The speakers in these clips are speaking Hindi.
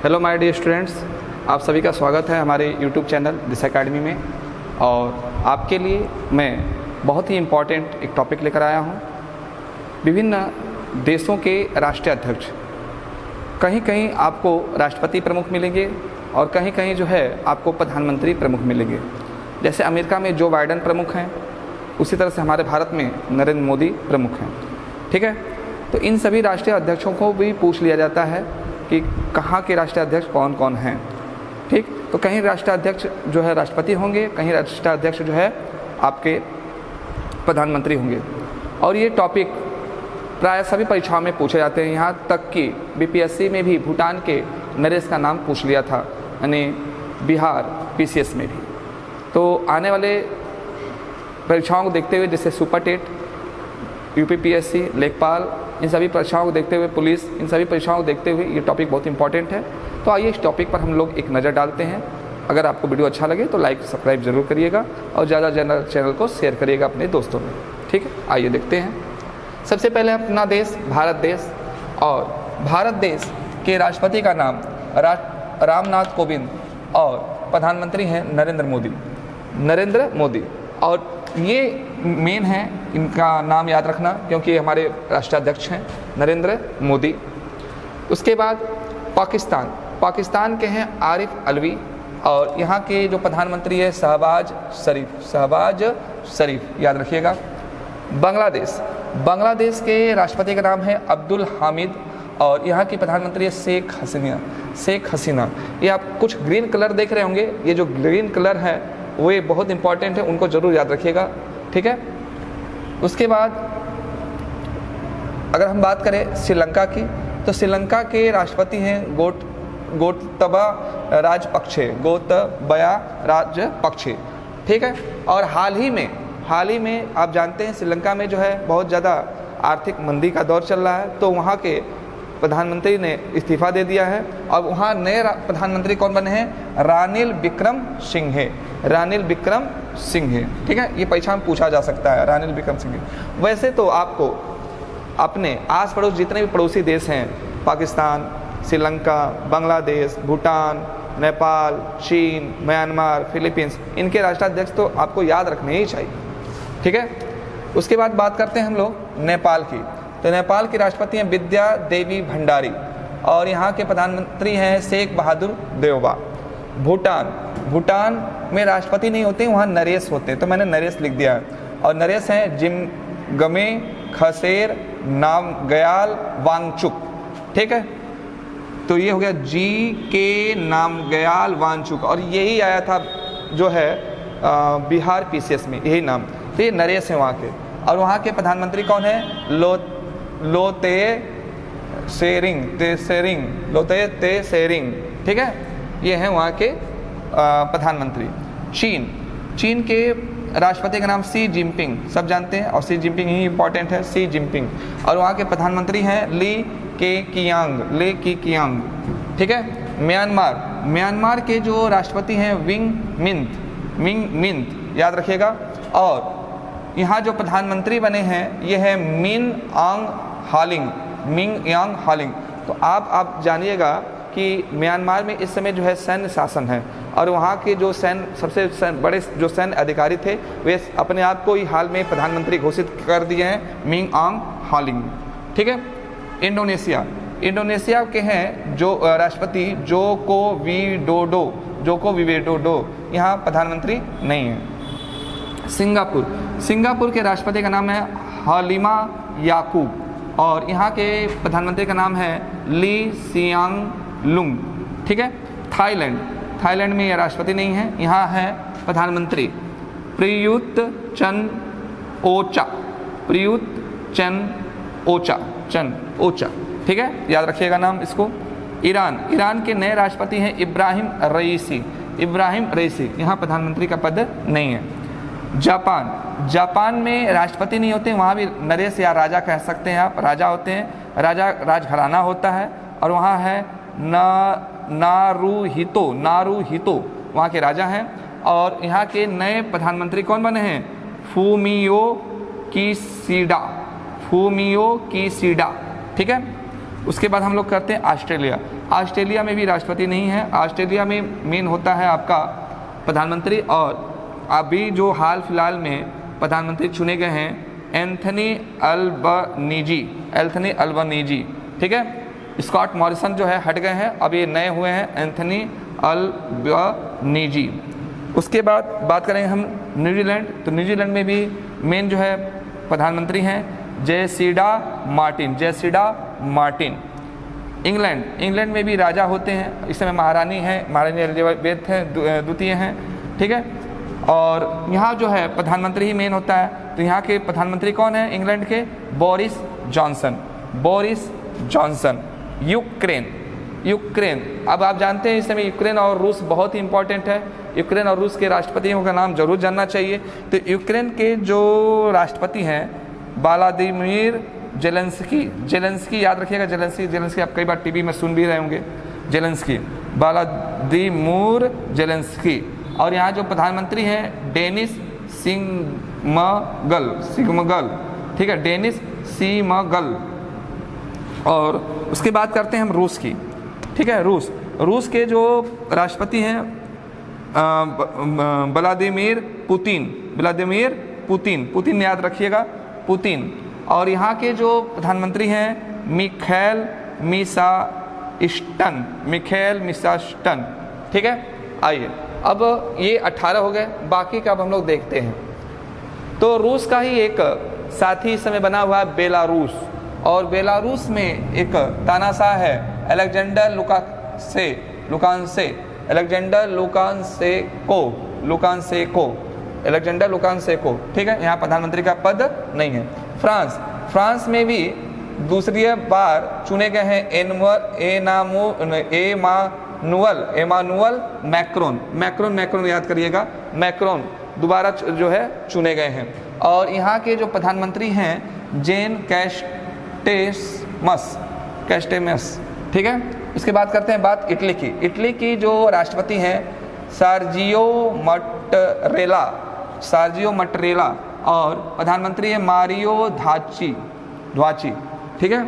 हेलो माय डियर स्टूडेंट्स, आप सभी का स्वागत है हमारे यूट्यूब चैनल दिस एकेडमी में। और आपके लिए मैं बहुत ही इम्पॉर्टेंट एक टॉपिक लेकर आया हूँ। विभिन्न देशों के राष्ट्रीय अध्यक्ष, कहीं कहीं आपको राष्ट्रपति प्रमुख मिलेंगे और कहीं कहीं जो है आपको प्रधानमंत्री प्रमुख मिलेंगे। जैसे अमेरिका में जो बाइडेन प्रमुख हैं, उसी तरह से हमारे भारत में नरेंद्र मोदी प्रमुख हैं। ठीक है, तो इन सभी राष्ट्रीय अध्यक्षों को भी पूछ लिया जाता है कि कहाँ के राष्ट्रीय अध्यक्ष कौन कौन हैं। ठीक, तो कहीं राष्ट्रीय अध्यक्ष जो है राष्ट्रपति होंगे, कहीं राष्ट्रीय अध्यक्ष जो है आपके प्रधानमंत्री होंगे। और ये टॉपिक प्राय सभी परीक्षाओं में पूछे जाते हैं, यहाँ तक कि बीपीएससी में भी भूटान के नरेश का नाम पूछ लिया था, यानी बिहार पीसीएस में भी। तो आने वाले परीक्षाओं को देखते हुए, जैसे सुपर टेट, यूपीपीएससी, लेखपाल, इन सभी परीक्षाओं को देखते हुए, पुलिस, इन सभी परीक्षाओं को देखते हुए ये टॉपिक बहुत इंपॉर्टेंट है। तो आइए इस टॉपिक पर हम लोग एक नज़र डालते हैं। अगर आपको वीडियो अच्छा लगे तो लाइक सब्सक्राइब जरूर करिएगा और ज़्यादा चैनल को शेयर करिएगा अपने दोस्तों में। ठीक है, आइए देखते हैं। सबसे पहले अपना देश भारत देश, और भारत देश के राष्ट्रपति का नाम रामनाथ कोविंद और प्रधानमंत्री हैं नरेंद्र मोदी। और ये मेन है, इनका नाम याद रखना क्योंकि हमारे राष्ट्रीय अध्यक्ष हैं नरेंद्र मोदी। उसके बाद पाकिस्तान के हैं आरिफ अलवी, और यहाँ के जो प्रधानमंत्री है शहबाज शरीफ, याद रखिएगा। बांग्लादेश के राष्ट्रपति का नाम है अब्दुल हामिद, और यहाँ की प्रधानमंत्री है शेख हसीना। ये आप कुछ ग्रीन कलर देख रहे होंगे, ये जो ग्रीन कलर है वो ये बहुत इंपॉर्टेंट है, उनको ज़रूर याद रखिएगा। ठीक है, उसके बाद अगर हम बात करें श्रीलंका की, तो श्रीलंका के राष्ट्रपति हैं गोतबया राजपक्षे। ठीक है, और हाल ही में आप जानते हैं श्रीलंका में जो है बहुत ज़्यादा आर्थिक मंदी का दौर चल रहा है, तो वहाँ के प्रधानमंत्री ने इस्तीफा दे दिया है। अब वहाँ नए प्रधानमंत्री कौन बने हैं? रानिल विक्रम सिंघे। ठीक है, ये परीक्षा में पूछा जा सकता है, रानिल विक्रम सिंघे। वैसे तो आपको अपने आस पड़ोस जितने भी पड़ोसी देश हैं, पाकिस्तान, श्रीलंका, बांग्लादेश, भूटान, नेपाल, चीन, म्यांमार, फिलीपींस, इनके राष्ट्राध्यक्ष तो आपको याद रखने ही चाहिए। ठीक है, उसके बाद बात करते हैं हम लोग नेपाल की। तो नेपाल के राष्ट्रपति हैं विद्या देवी भंडारी, और यहाँ के प्रधानमंत्री हैं शेख बहादुर देउबा। भूटान में राष्ट्रपति नहीं होते, वहाँ नरेश होते हैं, तो मैंने नरेश लिख दिया है। और नरेश हैं जिमगमे खसेर नामग्याल वांगचुक। ठीक है, तो ये हो गया GK नामग्याल वांगचुक, और यही आया था जो है बिहार पीसीएस में, यही नाम। तो ये नरेश हैं वहाँ के। और वहाँ के प्रधानमंत्री कौन है? लोते सेरिंग। ठीक है, ये हैं वहाँ के प्रधानमंत्री। चीन के राष्ट्रपति का नाम शी जिनपिंग, सब जानते हैं, और शी जिनपिंग ही इंपॉर्टेंट है, शी जिनपिंग। और वहाँ के प्रधानमंत्री हैं ली की कियांग। ठीक है, म्यांमार के जो राष्ट्रपति हैं विंग मिंत, याद रखिएगा। और यहाँ जो प्रधानमंत्री बने हैं ये है मिन यांग हालिंग। तो आप जानिएगा कि म्यांमार में इस समय जो है सैन्य शासन है, और वहाँ के जो सबसे बड़े जो सैन्य अधिकारी थे वे अपने आप को ही हाल में प्रधानमंत्री घोषित कर दिए हैं, मिन यांग हालिंग। ठीक है, इंडोनेशिया के हैं जो राष्ट्रपति जोको विडोडो, यहाँ प्रधानमंत्री नहीं है। सिंगापुर के राष्ट्रपति का नाम है हलीमा याकूब, और यहाँ के प्रधानमंत्री का नाम है ली सियांग लुंग। ठीक है, थाईलैंड में यह राष्ट्रपति नहीं है, यहाँ है प्रधानमंत्री प्रयुत चन ओचा। ठीक है, याद रखिएगा नाम इसको। ईरान के नए राष्ट्रपति हैं इब्राहिम रईसी, यहाँ प्रधानमंत्री का पद नहीं है। जापान में राष्ट्रपति नहीं होते, वहाँ भी नरेश या राजा कह सकते हैं आप, राजा होते हैं, राजघराना होता है। और वहाँ है नारूहितो वहाँ के राजा हैं। और यहाँ के नए प्रधानमंत्री कौन बने हैं? फूमियो किसीडा। ठीक है, उसके बाद हम लोग करते हैं ऑस्ट्रेलिया। ऑस्ट्रेलिया में भी राष्ट्रपति नहीं है। ऑस्ट्रेलिया में मेन होता है आपका प्रधानमंत्री, और अभी जो हाल फिलहाल में प्रधानमंत्री चुने गए हैं एंथनी अल्बनीजी, ठीक है। स्कॉट मॉरिसन जो है हट गए हैं, अब ये नए हुए हैं एंथनी अल्बनीजी। उसके बाद बात करेंगे हम न्यूजीलैंड, तो न्यूजीलैंड में भी मेन जो है प्रधानमंत्री हैं जेसिंडा मार्टिन। इंग्लैंड में भी राजा होते हैं, इस समय महारानी हैं, महारानी एलिजाबेथ हैं, द्वितीय हैं, ठीक है। और यहाँ जो है प्रधानमंत्री ही मेन होता है, तो यहाँ के प्रधानमंत्री कौन है इंग्लैंड के? Boris Johnson. यूक्रेन, अब आप जानते हैं इस समय यूक्रेन और रूस बहुत ही इंपॉर्टेंट है। यूक्रेन और रूस के राष्ट्रपतियों का नाम जरूर जानना चाहिए। तो यूक्रेन के जो राष्ट्रपति हैं व्लादिमीर जेलेंस्की, याद रखिएगा जेलेंस्की आप कई बार टीवी में सुन भी रहे होंगे, व्लादिमीर जेलेंस्की। और यहाँ जो प्रधानमंत्री हैं डेनिस सिमगल, ठीक है, डेनिस सिमगल। और उसके बाद करते हैं हम रूस की, ठीक है। रूस के जो राष्ट्रपति हैं व्लादिमीर पुतिन, याद रखिएगा, पुतिन। और यहाँ के जो प्रधानमंत्री हैं मिखाइल मिशास्टन, ठीक है। आइए, अब ये 18 हो गए, बाकी का अब हम लोग देखते हैं। तो रूस का ही एक साथी इस समय बना हुआ है बेलारूस, और बेलारूस में एक तानाशाह है अलेक्जेंडर लुकाशेंको, ठीक है। यहाँ प्रधानमंत्री का पद नहीं है। फ्रांस में भी दूसरी बार चुने गए हैं एमानुअल मैक्रोन, याद करिएगा, मैक्रोन दोबारा जो है चुने गए हैं। और यहाँ के जो प्रधानमंत्री हैं जेन कैस्टेमस, ठीक है। इसके बाद करते हैं बात इटली की जो राष्ट्रपति हैं सर्जियो मटरेला, और प्रधानमंत्री है मारियो ध्वाची, ठीक है।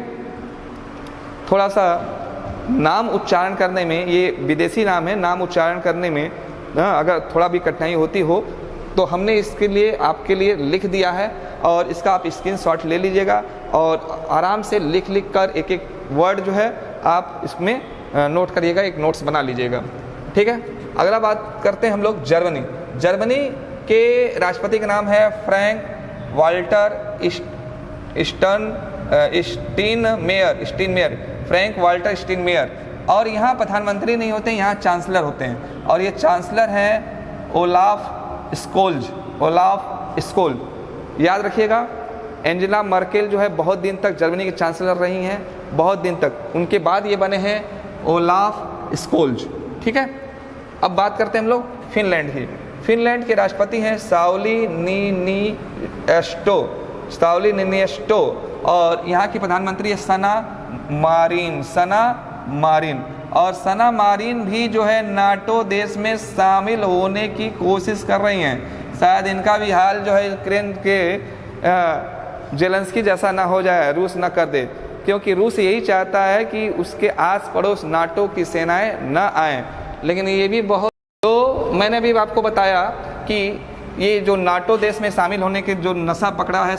थोड़ा सा नाम उच्चारण करने में, ये विदेशी नाम है, नाम उच्चारण करने में अगर थोड़ा भी कठिनाई होती हो तो हमने इसके लिए आपके लिए लिख दिया है, और इसका आप स्क्रीनशॉट ले लीजिएगा और आराम से लिख कर एक एक वर्ड जो है आप इसमें नोट करिएगा, एक नोट्स बना लीजिएगा, ठीक है। अगला बात करते हैं हम लोग जर्मनी के राष्ट्रपति का नाम है फ्रैंक वाल्टर स्टीनमेयर। और यहाँ प्रधानमंत्री नहीं होते, यहाँ चांसलर होते हैं, और ये चांसलर हैं ओलाफ स्कोल, याद रखिएगा। एंजेला मर्केल जो है बहुत दिन तक जर्मनी के चांसलर रही हैं, बहुत दिन तक, उनके बाद ये बने हैं ओलाफ स्कोल्ज, ठीक है। अब बात करते हैं हम लोग फिनलैंड के राष्ट्रपति हैं साउली निनिएस्टो, और यहाँ की प्रधानमंत्री है सना मारिन। और सना मारिन भी जो है नाटो देश में शामिल होने की कोशिश कर रही हैं। शायद इनका भी हाल जो है यूक्रेन के जेलेंस्की जैसा ना हो जाए, रूस ना कर दे, क्योंकि रूस यही चाहता है कि उसके आस पड़ोस नाटो की सेनाएं न आएँ। लेकिन ये भी बहुत, तो मैंने भी आपको बताया कि ये जो नाटो देश में शामिल होने के जो नशा पकड़ा है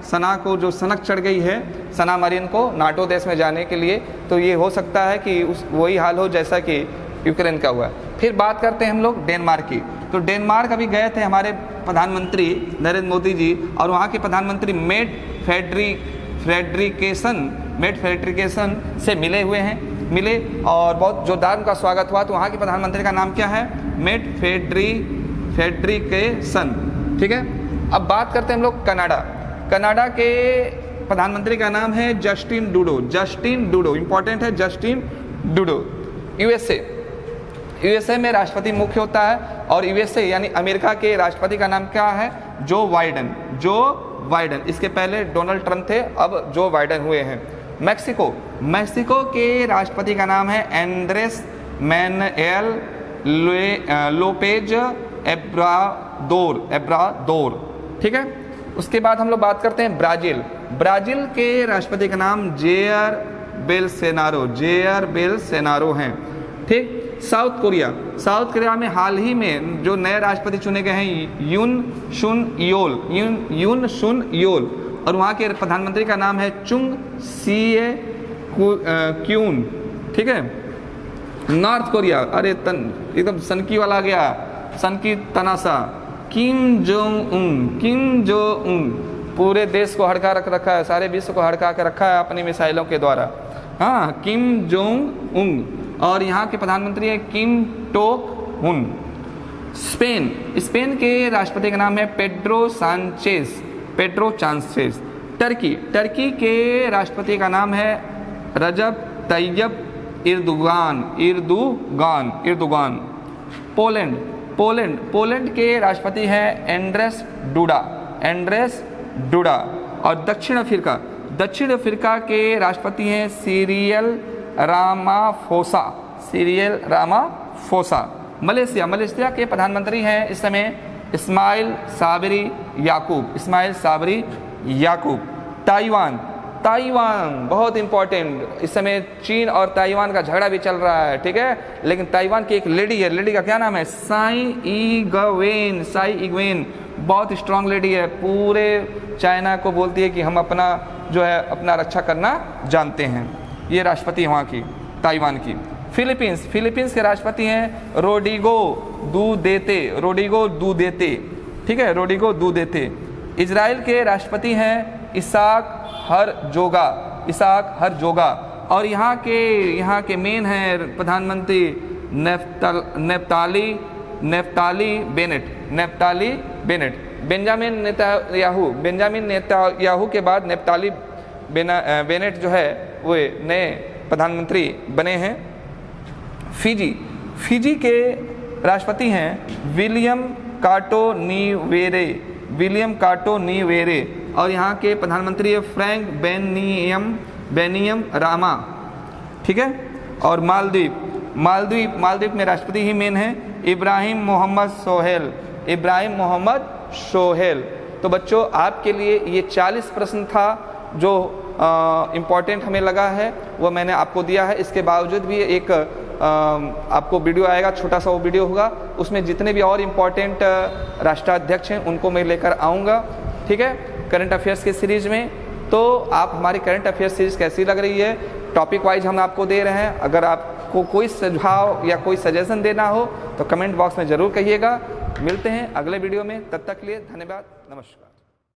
सना को जो सनक चढ़ गई है सना मरीन को नाटो देश में जाने के लिए, तो ये हो सकता है कि वही हाल हो जैसा कि यूक्रेन का हुआ। फिर बात करते हैं हम लोग डेनमार्क की। तो डेनमार्क अभी गए थे हमारे प्रधानमंत्री नरेंद्र मोदी जी, और वहाँ के प्रधानमंत्री मेट फ्रेडरिकेसन से मिले और बहुत जोरदार उनका स्वागत हुआ। तो वहाँ के प्रधानमंत्री का नाम क्या है? मेट फ्रेडरिकेसन, ठीक है। अब बात करते हैं हम लोग कनाडा के प्रधानमंत्री का नाम है जस्टिन डूडो, इंपॉर्टेंट है, जस्टिन डूडो। यूएसए में राष्ट्रपति मुख्य होता है, और यूएसए यानी अमेरिका के राष्ट्रपति का नाम क्या है? Joe Biden. इसके पहले डोनाल्ड ट्रंप थे, अब जो बाइडेन हुए हैं। मैक्सिको के राष्ट्रपति का नाम है एंड्रेस मैनुएल लोपेज एब्राडोर, ठीक है। उसके बाद हम लोग बात करते हैं ब्राज़ील के राष्ट्रपति का नाम जेयर बोल्सोनारो, जेयर बोल्सोनारो हैं। ठीक। साउथ कोरिया, साउथ कोरिया में हाल ही में जो नए राष्ट्रपति चुने गए हैं यून सुन योल, और वहाँ के प्रधानमंत्री का नाम है चुंग सीए क्यून। ठीक है। नॉर्थ कोरिया, अरे एकदम सनकी वाला गया, सनकी तनासा, किम जोंग उन, पूरे देश को हड़का रखा है, सारे विश्व को हड़का के रखा है अपनी मिसाइलों के द्वारा। हाँ, किम जोंग उन, और यहाँ के प्रधानमंत्री है किम टोक हुन। स्पेन के राष्ट्रपति का नाम है पेड्रो सांचेज। टर्की के राष्ट्रपति का नाम है रजब तैयब इर्दुगान। पोलैंड के राष्ट्रपति हैं एंड्रेस डूडा। और दक्षिण अफ्रीका के राष्ट्रपति हैं सिरियल रामाफोसा। मलेशिया के प्रधानमंत्री हैं इस समय इस्माइल साबरी याकूब। ताइवान बहुत इंपॉर्टेंट, इस समय चीन और ताइवान का झगड़ा भी चल रहा है। ठीक है। लेकिन ताइवान की एक लेडी है, लेडी का क्या नाम है, साई इग्वेन, बहुत स्ट्रांग लेडी है, पूरे चाइना को बोलती है कि हम अपना रक्षा करना जानते हैं। ये राष्ट्रपति वहाँ की ताइवान की। फिलीपींस के राष्ट्रपति हैं रोड्रिगो दुतेर्ते। ठीक है, रोड्रिगो दुतेर्ते। इजराइल के राष्ट्रपति हैं इसाक हरजोगा। और यहाँ के मेन हैं प्रधानमंत्री नेफ्ताली बेनेट। बेंजामिन नेतन्याहू के बाद नेफ्ताली बेनेट जो है वो नए प्रधानमंत्री बने हैं। फिजी के राष्ट्रपति हैं विलियम काटो नीवेरे, और यहाँ के प्रधानमंत्री है फ्रैंक बेनियम रामा। ठीक है। और मालदीव में राष्ट्रपति ही मेन है इब्राहिम मोहम्मद सोहेल। तो बच्चों, आपके लिए ये 40 प्रश्न था जो इम्पॉर्टेंट हमें लगा है, वो मैंने आपको दिया है। इसके बावजूद भी एक आपको वीडियो आएगा, छोटा सा वो वीडियो होगा, उसमें जितने भी और इम्पॉर्टेंट राष्ट्राध्यक्ष हैं उनको मैं लेकर आऊँगा। ठीक है। करंट अफेयर्स की सीरीज़ में। तो आप हमारी करंट अफेयर्स सीरीज़ कैसी लग रही है, टॉपिक वाइज हम आपको दे रहे हैं। अगर आपको कोई सुझाव या कोई सजेशन देना हो तो कमेंट बॉक्स में ज़रूर कहिएगा। मिलते हैं अगले वीडियो में, तब तक के लिए धन्यवाद, नमस्कार।